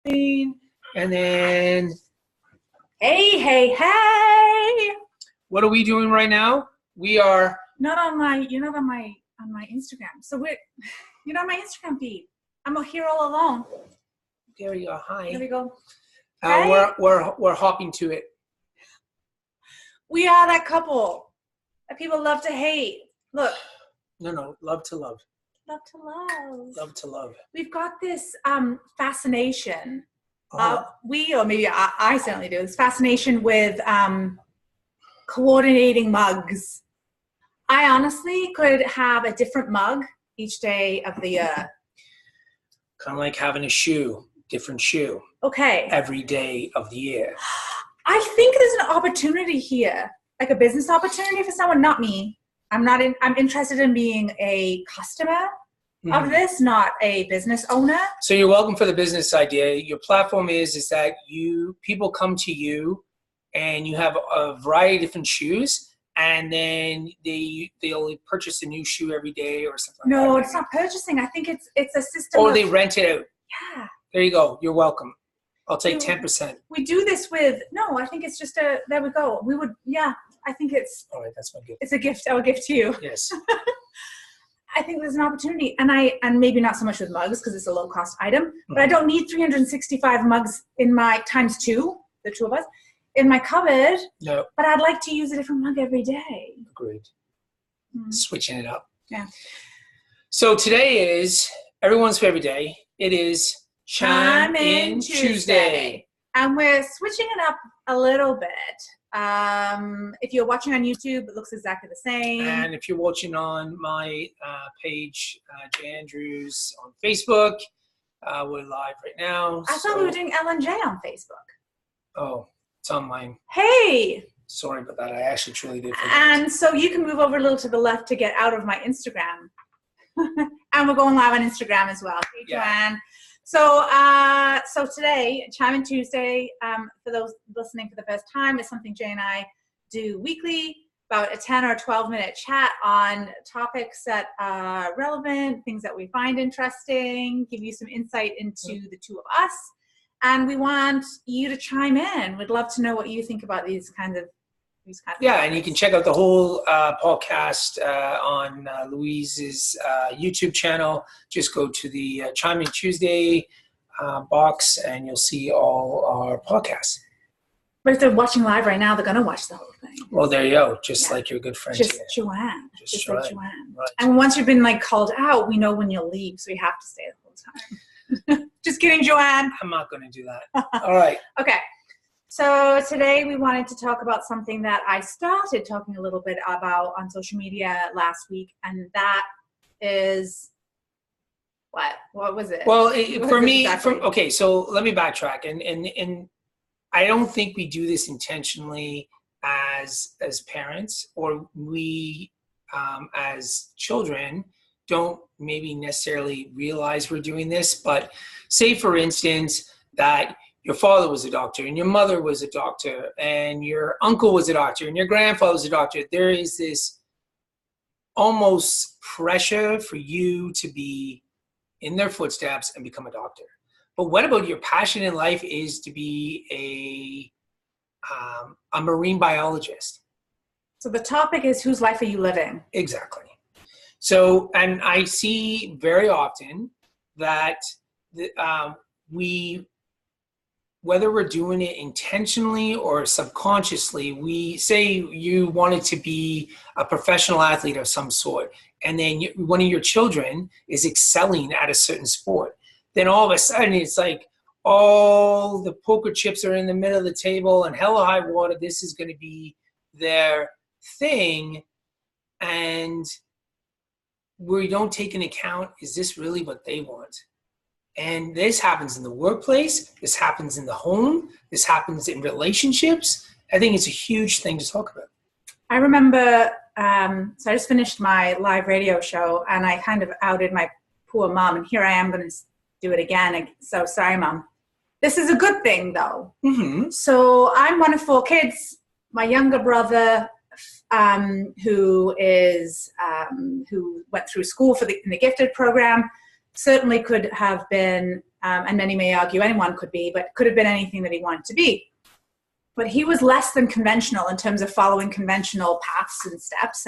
And then, hey. what are we doing right now? We are You're not on my Instagram. So you're not on my Instagram feed. I'm here all alone. There you go. Hi. There we go. We're hopping to it. We are that couple that people love to hate. Look. No, love to love. Love to love. Love to love. We've got this fascination. Uh-huh. Or maybe I certainly do. This fascination with coordinating mugs. I honestly could have a different mug each day of the year. Kind of like having a shoe, different shoe. Okay. Every day of the year. I think there's an opportunity here, like a business opportunity for someone, not me. I'm interested in being a customer of this, not a business owner. So you're welcome for the business idea. Your platform is that people come to you and you have a variety of different shoes, and then they'll purchase a new shoe every day or something like that. No, it's not purchasing. I think it's a system. Or they rent it out. Yeah. There you go. You're welcome. I'll take 10%. We do this with, I think it's just there we go. I think it's. All right, that's my gift. It's a gift. I'll give to you. Yes. I think there's an opportunity, and maybe not so much with mugs because it's a low cost item, but I don't need 365 mugs in my times two, the two of us, in my cupboard. No. But I'd like to use a different mug every day. Agreed. Switching it up. Yeah. So today is everyone's favorite day. It is Chime In Tuesday. And we're switching it up a little bit. If you're watching on YouTube, it looks exactly the same. And if you're watching on my page, Jay Andrews on Facebook, we're live right now. I thought we were doing L&J on Facebook. Oh, it's on mine. Hey! Sorry about that. I actually truly did. And so you can move over a little to the left to get out of my Instagram. And we're going live on Instagram as well. Hey, Joanne. So today, Chime In Tuesday, for those listening for the first time, is something Jay and I do weekly, about a 10 or 12-minute chat on topics that are relevant, things that we find interesting, give you some insight into the two of us. And we want you to chime in. We'd love to know what you think about these kinds of Yeah, and you can check out the whole podcast on Louise's YouTube channel. Just go to the Chiming Tuesday box, and you'll see all our podcasts. But if they're watching live right now, they're going to watch the whole thing. Well, there you go. Just like your good friend Just here. Joanne. Just like Joanne. Right. And once you've been called out, we know when you'll leave, so you have to stay the whole time. Just kidding, Joanne. I'm not going to do that. All right. Okay. So today we wanted to talk about something that I started talking a little bit about on social media last week, and that is what? What was it? Well, for me, okay, so let me backtrack, and I don't think we do this intentionally as parents, or we as children don't maybe necessarily realize we're doing this. But say, for instance, that your father was a doctor, and your mother was a doctor, and your uncle was a doctor, and your grandfather was a doctor. There is this almost pressure for you to be in their footsteps and become a doctor. But what about your passion in life is to be a marine biologist? So the topic is, whose life are you living? Exactly. So, and I see very often that whether we're doing it intentionally or subconsciously, we say you wanted to be a professional athlete of some sort, and then one of your children is excelling at a certain sport. Then all of a sudden it's like all the poker chips are in the middle of the table, and hell or high water, this is going to be their thing. And we don't take into account, is this really what they want? And this happens in the workplace, this happens in the home, this happens in relationships. I think it's a huge thing to talk about. I remember, so I just finished my live radio show, and I kind of outed my poor mom, and here I am going to do it again. So sorry, Mom. This is a good thing, though. Mm-hmm. So I'm one of 4 kids. My younger brother, who went through school in the gifted program, certainly could have been and many may argue anyone could be, but could have been anything that he wanted to be. But he was less than conventional in terms of following conventional paths and steps.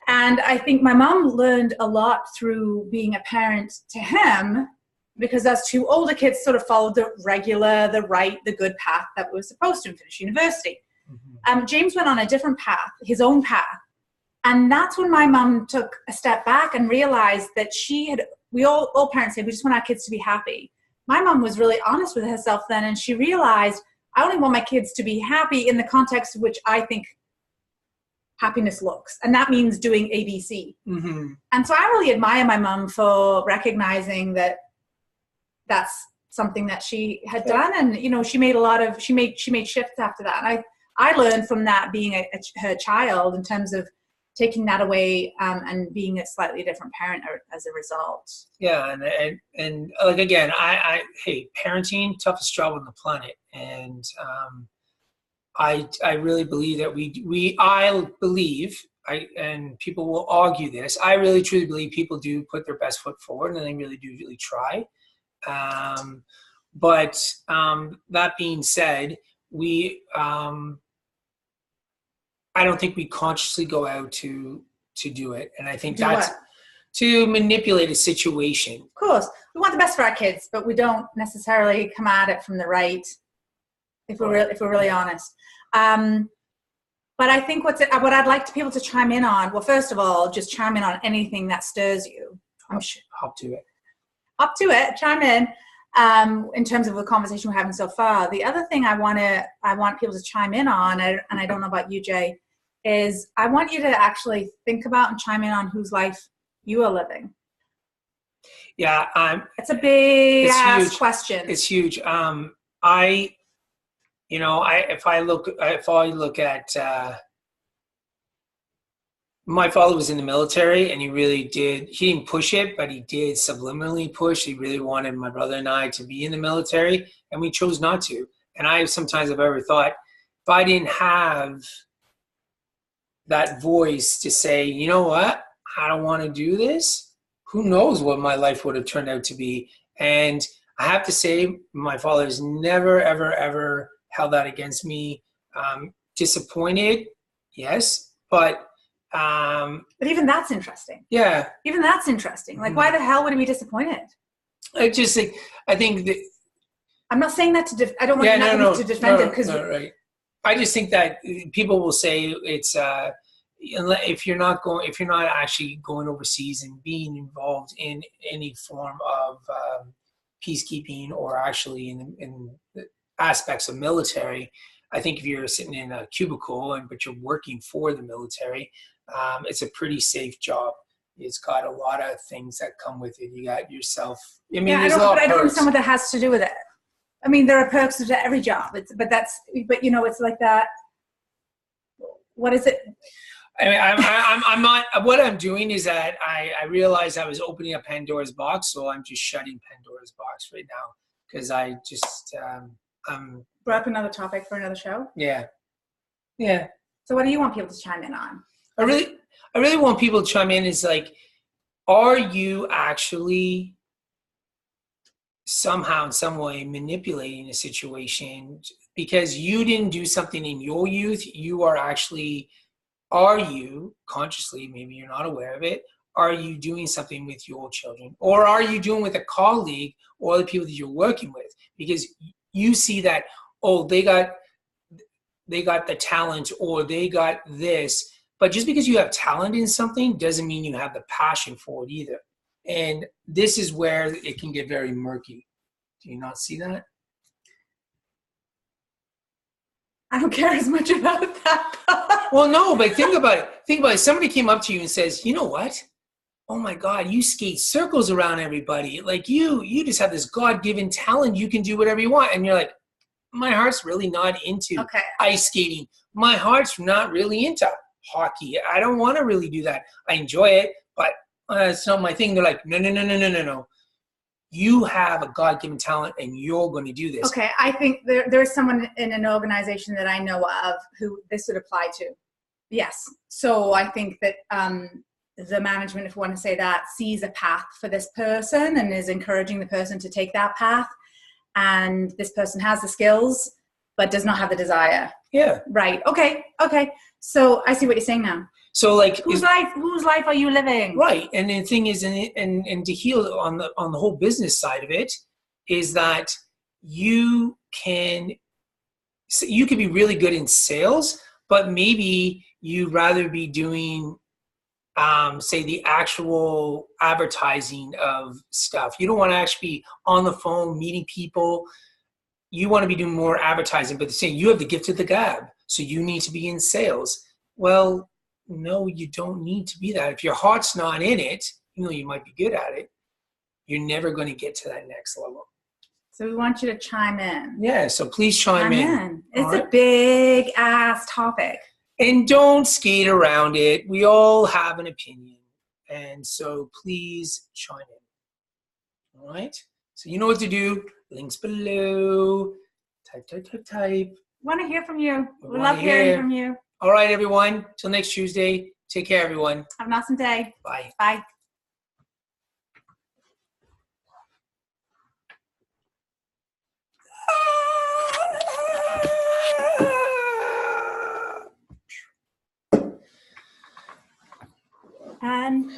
And I think my mom learned a lot through being a parent to him, because as two older kids sort of followed the regular, the right, the good path that we were supposed to and finish university. James went on a different path, his own path. And that's when my mom took a step back and realized that we all parents say, we just want our kids to be happy. My mom was really honest with herself then, and she realized, I only want my kids to be happy in the context of which I think happiness looks. And that means doing ABC. And so I really admire my mom for recognizing that that's something that she had done. And, you know, she made shifts after that. And I learned from that being her child in terms of taking that away and being a slightly different parent as a result. Yeah, and like again, hey, parenting, toughest job on the planet, and I really believe that and people will argue this. I really truly believe people do put their best foot forward, and they really do try. But that being said, I don't think we consciously go out to do it. And I think that's to manipulate a situation. Of course. We want the best for our kids, but we don't necessarily come at it from the right, if we're really honest. But I think what I'd like people to chime in on, well, first of all, just chime in on anything that stirs you. Hop to it. Up to it, chime in terms of the conversation we're having so far. The other thing I want people to chime in on, and I don't know about you, Jay, is I want you to actually think about and chime in on whose life you are living. Yeah. It's a big ass question. It's huge. If I look at, my father was in the military, and he didn't push it, but he did subliminally push. He really wanted my brother and I to be in the military, and we chose not to. And sometimes I've ever thought, if I didn't have that voice to say, you know what, I don't want to do this, who knows what my life would have turned out to be. And I have to say, my father has never, ever, ever held that against me. Disappointed, yes, but even that's interesting. Yeah. Even that's interesting. Like, why the hell would he be disappointed? I think that I'm not saying that I don't want to defend him, because right. I just think that people will say it's if you're not actually going overseas and being involved in any form of peacekeeping, or actually in the aspects of military. I think if you're sitting in a cubicle but you're working for the military, it's a pretty safe job. It's got a lot of things that come with it. You got yourself. I mean, I don't understand what that has to do with it. I mean, there are perks to every job. It's like that. What is it? I mean, I'm not. What I'm doing is that I realized I was opening up Pandora's box, so I'm just shutting Pandora's box right now, because I just brought up another topic for another show. Yeah. So, what do you want people to chime in on? I really want people to chime in. Is like, are you actually somehow in some way manipulating a situation because you didn't do something in your youth? Are you consciously, maybe you're not aware of it, are you doing something with your children, or are you doing with a colleague or the people that you're working with? Because you see that, oh, they got the talent, or they got this, but just because you have talent in something doesn't mean you have the passion for it either. And this is where it can get very murky. Do you not see that? I don't care as much about that. Well, no, but think about it. Somebody came up to you and says, you know what? Oh my God, you skate circles around everybody. Like you just have this God-given talent. You can do whatever you want. And you're like, my heart's really not into ice skating. My heart's not really into hockey. I don't want to really do that. I enjoy it, but it's not my thing. They're like, no. You have a God-given talent, and you're going to do this. Okay, I think there's someone in an organization that I know of who this would apply to. Yes. So I think that the management, if we want to say that, sees a path for this person and is encouraging the person to take that path, and this person has the skills but does not have the desire. Yeah. Right. Okay. So I see what you're saying now. So like, whose life are you living? Right. And the thing is, and to heal on the whole business side of it, is that you can be really good in sales, but maybe you'd rather be doing, say, the actual advertising of stuff. You don't want to actually be on the phone meeting people. You want to be doing more advertising, but saying you have the gift of the gab, so you need to be in sales. Well, no, you don't need to be that. If your heart's not in it, even though you might be good at it, you're never going to get to that next level. So we want you to chime in. Yeah, so please chime in. It's a big ass topic. And don't skate around it. We all have an opinion. And so please chime in. All right? So you know what to do. Links below. Type. Want to hear from you. We love hearing from you. All right, everyone. Till next Tuesday. Take care, everyone. Have an awesome day. Bye. Bye. And